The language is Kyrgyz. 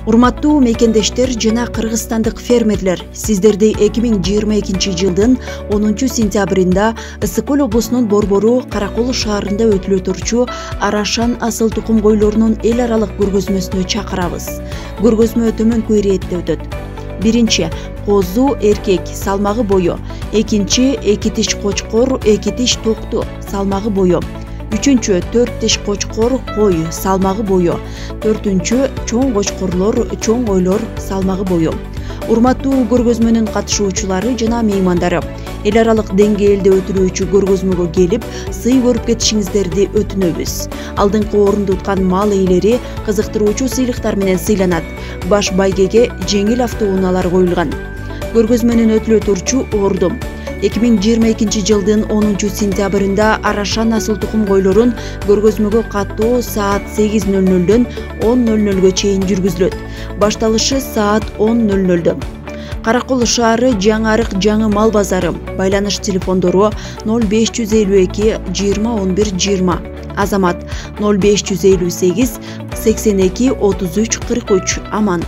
Урматтуу мекендештер жана кыргызстандык фермерлер, сиздерди 2022 жылдын 10 сентябрында Ысык Көл облусунун Борбору Каракол шаарында өтүлө турчу Арашан асыл тукум койлорунун эл аралык көргөзмөсүнө чакырабыз. Көргөзмө төмөнкү иретте өтөт. Биринчи козу эркек салмагы бою, экинчи эки тиш кочкор эки тиш токту салмагы бою, үчүнчү 4 тиш кочкор кой салмагы бою, төртүнчү чоң кочкорлор чоң койлор салмагы бою. Урматтуу көргөзмөнүн катышуучулары жана меймандары эл аралык деңгээлде өтүлүүчү көргөзмөгө келип, сый көрүп кетишиңиздерди өтүнөбүз. Алдыңкы орунду уткан мал ээлери кызыктыруучу сыйлыктар менен сыйланат. Баш байгеге жеңил автоунаалар коюлган. Көргөзмөнүн өтүлө турчу ордум 2022 жылдын 10 сентябрында Арашан асыл тукум койлорун көргөзмөгө каттоо саат 8:00дөн 10:00га чейин жүргүзүлөт. Башталышы саат 10:00. Каракол шаары Жаңы Арык жаңы мал базары. Байланыш телефондору 0552 20 11 20. Азамат 0558 82 33 43. Аман.